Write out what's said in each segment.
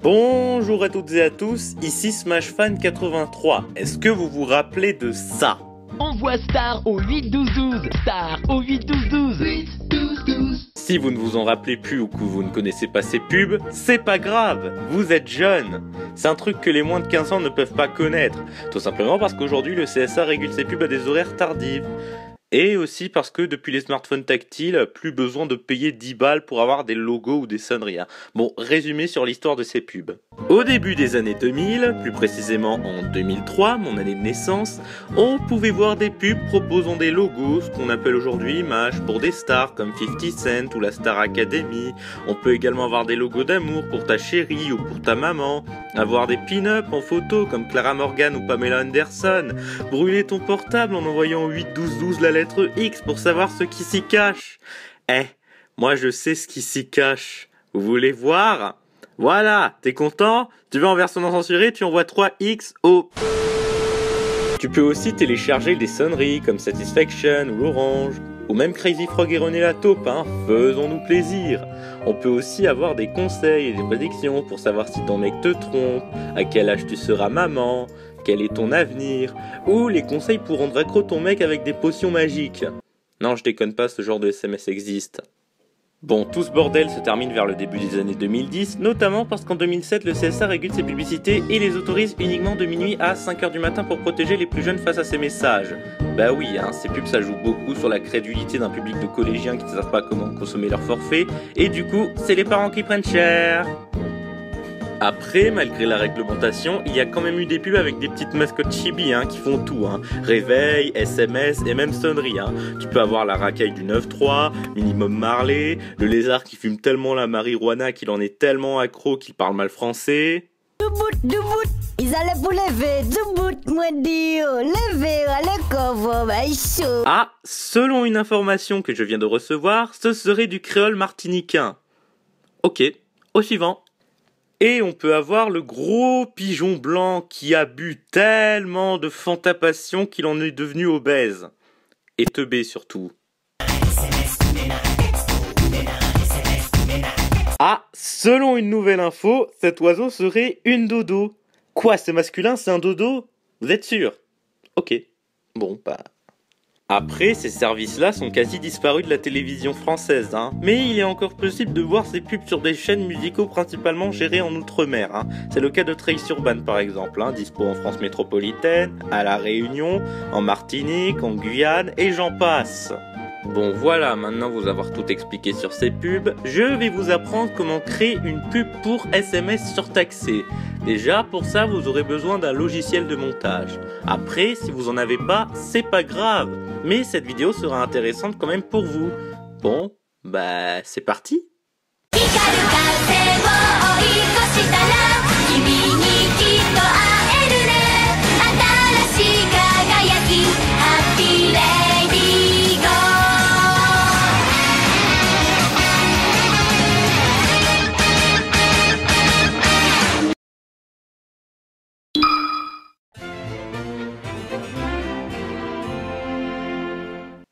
Bonjour à toutes et à tous, ici SmashFan83. Est-ce que vous vous rappelez de ça? Envoie Star au 8-12-12, Star au 8-12-12. 8-12-12. Si vous ne vous en rappelez plus ou que vous ne connaissez pas ces pubs, c'est pas grave, vous êtes jeune. C'est un truc que les moins de 15 ans ne peuvent pas connaître, tout simplement parce qu'aujourd'hui le CSA régule ses pubs à des horaires tardives. Et aussi parce que depuis les smartphones tactiles, plus besoin de payer 10 balles pour avoir des logos ou des sonneries. Bon, résumé sur l'histoire de ces pubs. Au début des années 2000, plus précisément en 2003, mon année de naissance, on pouvait voir des pubs proposant des logos, ce qu'on appelle aujourd'hui images, pour des stars comme 50 Cent ou la Star Academy. On peut également avoir des logos d'amour pour ta chérie ou pour ta maman, avoir des pin-up en photo comme Clara Morgan ou Pamela Anderson, brûler ton portable en envoyant au 8-12-12 la lettre X pour savoir ce qui s'y cache. Moi je sais ce qui s'y cache. Vous voulez voir? Voilà, t'es content? Tu veux en version non censurée, tu envoies 3X au... Tu peux aussi télécharger des sonneries comme Satisfaction ou Orange, ou même Crazy Frog et René la taupe, faisons-nous plaisir. On peut aussi avoir des conseils et des prédictions pour savoir si ton mec te trompe, à quel âge tu seras maman, quel est ton avenir, ou les conseils pour rendre accro ton mec avec des potions magiques. Non, je déconne pas, ce genre de SMS existe. Bon, tout ce bordel se termine vers le début des années 2010, notamment parce qu'en 2007, le CSA régule ses publicités et les autorise uniquement de minuit à 5h du matin pour protéger les plus jeunes face à ces messages. Bah oui, ces pubs ça joue beaucoup sur la crédulité d'un public de collégiens qui ne savent pas comment consommer leur forfait, et du coup, c'est les parents qui prennent cher. Après, malgré la réglementation, il y a quand même eu des pubs avec des petites mascottes chibi qui font tout. Réveil, SMS et même sonnerie. Tu peux avoir la racaille du 9-3, Minimum Marley, le lézard qui fume tellement la marijuana qu'il en est tellement accro qu'il parle mal français. Debout, ils allaient pour lever, debout, moi dire, lever, allez cover, chaud. Selon une information que je viens de recevoir, ce serait du créole martiniquin. Ok, au suivant. Et on peut avoir le gros pigeon blanc qui a bu tellement de Fanta Passion qu'il en est devenu obèse. Et teubé surtout. Selon une nouvelle info, cet oiseau serait une dodo. Quoi, c'est masculin, c'est un dodo? Vous êtes sûr? Ok. Bon, Après, ces services-là sont quasi disparus de la télévision française, Mais il est encore possible de voir ces pubs sur des chaînes musicaux principalement gérées en Outre-mer, C'est le cas de Trace Urban par exemple, dispo en France métropolitaine, à La Réunion, en Martinique, en Guyane, et j'en passe. Bon voilà, maintenant vous avoir tout expliqué sur ces pubs, je vais vous apprendre comment créer une pub pour SMS surtaxé. Déjà, pour ça, vous aurez besoin d'un logiciel de montage. Après, si vous en avez pas, c'est pas grave. Mais cette vidéo sera intéressante quand même pour vous. Bon, c'est parti.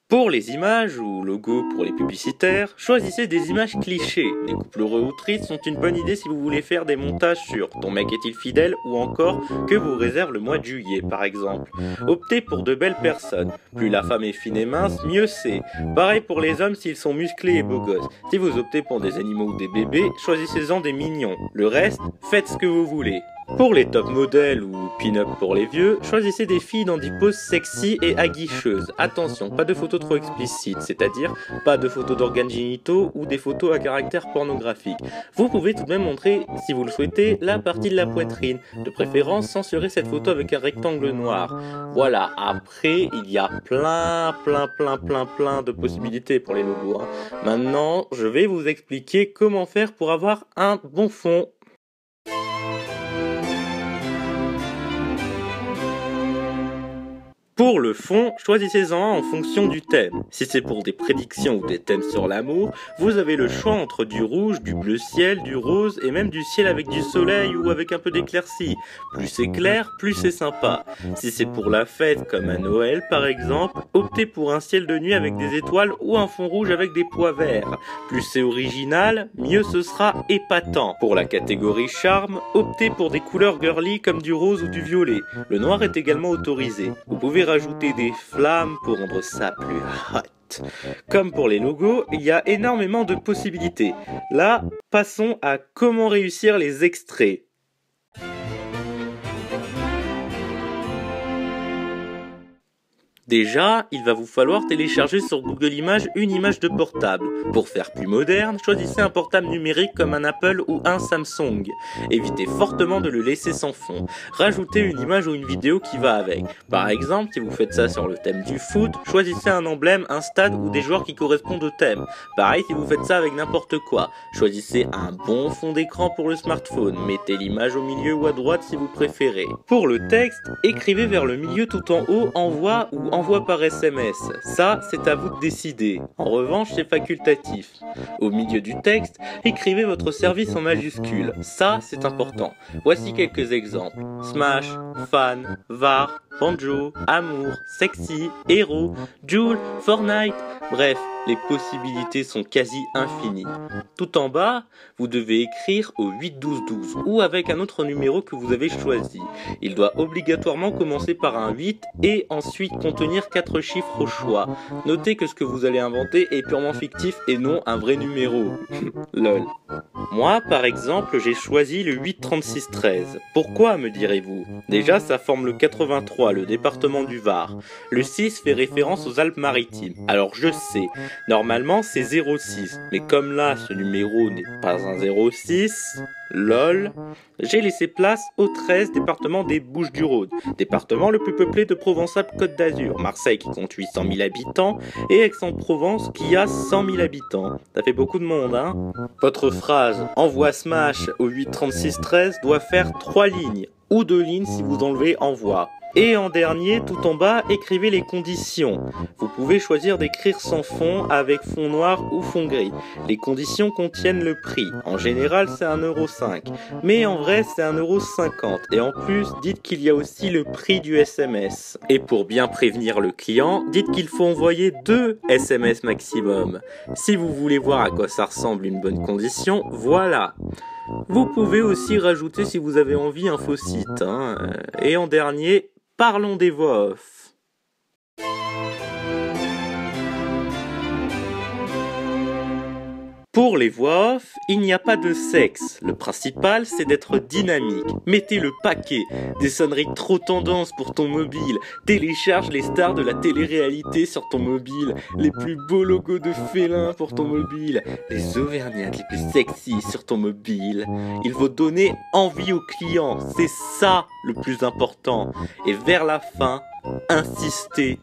Pour les images ou logos pour les publicitaires, choisissez des images clichés. Les couples heureux ou tristes sont une bonne idée si vous voulez faire des montages sur Ton mec est-il fidèle ou encore Que vous réserve le mois de juillet par exemple. Optez pour de belles personnes. Plus la femme est fine et mince, mieux c'est. Pareil pour les hommes s'ils sont musclés et beaux gosses. Si vous optez pour des animaux ou des bébés, choisissez-en des mignons. Le reste, faites ce que vous voulez. Pour les top modèles ou pin-up pour les vieux, choisissez des filles dans des poses sexy et aguicheuses. Attention, pas de photos trop explicites, c'est-à-dire pas de photos d'organes génitaux ou des photos à caractère pornographique. Vous pouvez tout de même montrer, si vous le souhaitez, la partie de la poitrine. De préférence, censurez cette photo avec un rectangle noir. Voilà, après, il y a plein de possibilités pour les logos. Maintenant, je vais vous expliquer comment faire pour avoir un bon fond. Pour le fond, choisissez-en un en fonction du thème. Si c'est pour des prédictions ou des thèmes sur l'amour, vous avez le choix entre du rouge, du bleu ciel, du rose et même du ciel avec du soleil ou avec un peu d'éclaircie. Plus c'est clair, plus c'est sympa. Si c'est pour la fête comme à Noël par exemple, optez pour un ciel de nuit avec des étoiles ou un fond rouge avec des pois verts. Plus c'est original, mieux ce sera épatant. Pour la catégorie charme, optez pour des couleurs girly comme du rose ou du violet. Le noir est également autorisé. Vous pouvez rajouter des flammes pour rendre ça plus hot. Comme pour les logos, il y a énormément de possibilités. Là, passons à comment réussir les extraits. Déjà, il va vous falloir télécharger sur Google Images une image de portable. Pour faire plus moderne, choisissez un portable numérique comme un Apple ou un Samsung. Évitez fortement de le laisser sans fond. Rajoutez une image ou une vidéo qui va avec. Par exemple, si vous faites ça sur le thème du foot, choisissez un emblème, un stade ou des joueurs qui correspondent au thème. Pareil si vous faites ça avec n'importe quoi. Choisissez un bon fond d'écran pour le smartphone. Mettez l'image au milieu ou à droite si vous préférez. Pour le texte, écrivez vers le milieu tout en haut, envoi ou envoi par SMS. Ça, c'est à vous de décider. En revanche, c'est facultatif. Au milieu du texte, écrivez votre service en majuscules. Ça, c'est important. Voici quelques exemples. Smash, fan, var, banjo, amour, sexy, héros, Joule, Fortnite. Bref, les possibilités sont quasi infinies. Tout en bas, vous devez écrire au 8-12-12 ou avec un autre numéro que vous avez choisi. Il doit obligatoirement commencer par un 8 et ensuite contenir 4 chiffres au choix. Notez que ce que vous allez inventer est purement fictif et non un vrai numéro. Lol. Moi, par exemple, j'ai choisi le 8-36-13. Pourquoi, me direz-vous? Déjà, ça forme le 83, le département du Var. Le 6 fait référence aux Alpes-Maritimes. Alors je sais, normalement c'est 06, mais comme là ce numéro n'est pas un 06, lol, j'ai laissé place au 13, département des Bouches-du-Rhône, département le plus peuplé de Provence-Alpes-Côte d'Azur, Marseille qui compte 800 000 habitants et Aix-en-Provence qui a 100 000 habitants. Ça fait beaucoup de monde, hein? Votre phrase « Envoie Smash au 8-36-13 » doit faire 3 lignes, ou 2 lignes si vous enlevez « Envoie ». Et en dernier, tout en bas, écrivez les conditions. Vous pouvez choisir d'écrire sans fond, avec fond noir ou fond gris. Les conditions contiennent le prix. En général, c'est 1,05 €. Mais en vrai, c'est 1,50 €. Et en plus, dites qu'il y a aussi le prix du SMS. Et pour bien prévenir le client, dites qu'il faut envoyer 2 SMS maximum. Si vous voulez voir à quoi ça ressemble une bonne condition, voilà. Vous pouvez aussi rajouter, si vous avez envie, un faux site. Et en dernier, parlons des voix off. Pour les voix off, il n'y a pas de sexe. Le principal, c'est d'être dynamique. Mettez le paquet. Des sonneries trop tendance pour ton mobile. Télécharge les stars de la télé-réalité sur ton mobile. Les plus beaux logos de félins pour ton mobile. Les auvergnates les plus sexy sur ton mobile. Il faut donner envie aux clients. C'est ça le plus important. Et vers la fin, insistez.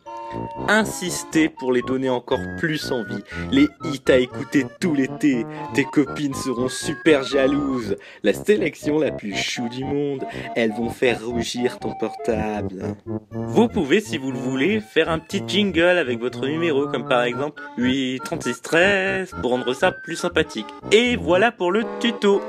Insistez pour les donner encore plus envie. Les hits à écouter tout l'été. Tes copines seront super jalouses. La sélection la plus chou du monde. Elles vont faire rougir ton portable. Vous pouvez, si vous le voulez, faire un petit jingle avec votre numéro, comme par exemple 8 36 13 pour rendre ça plus sympathique. Et voilà pour le tuto.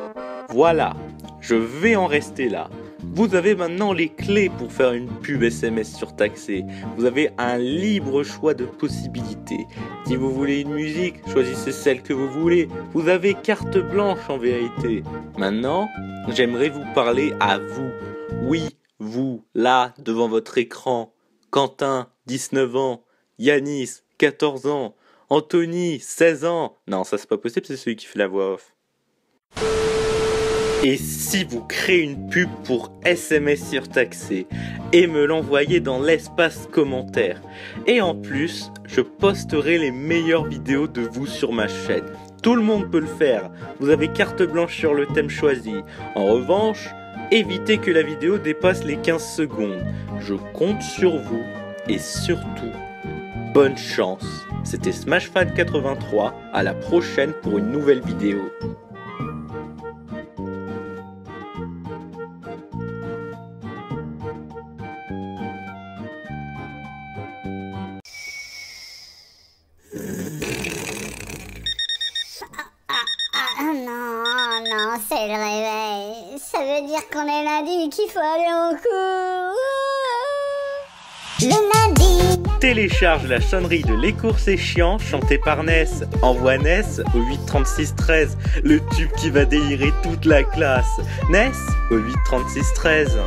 Voilà, je vais en rester là. Vous avez maintenant les clés pour faire une pub SMS surtaxée. Vous avez un libre choix de possibilités. Si vous voulez une musique, choisissez celle que vous voulez. Vous avez carte blanche en vérité. Maintenant, j'aimerais vous parler à vous. Oui, vous, là, devant votre écran. Quentin, 19 ans. Yanis, 14 ans. Anthony, 16 ans. Non, ça c'est pas possible, c'est celui qui fait la voix off. Et si vous créez une pub pour SMS surtaxé et me l'envoyez dans l'espace commentaire. Et en plus, je posterai les meilleures vidéos de vous sur ma chaîne. Tout le monde peut le faire. Vous avez carte blanche sur le thème choisi. En revanche, évitez que la vidéo dépasse les 15 secondes. Je compte sur vous et surtout, bonne chance. C'était SmashFan83. À la prochaine pour une nouvelle vidéo. C'est le réveil. Ça veut dire qu'on est lundi, qu'il faut aller en cours. Le lundi. Télécharge la sonnerie de Les cours c'est chiant, chantée par Ness. Envoie Ness au 8 36 13, le tube qui va délirer toute la classe. Ness au 8 36 13.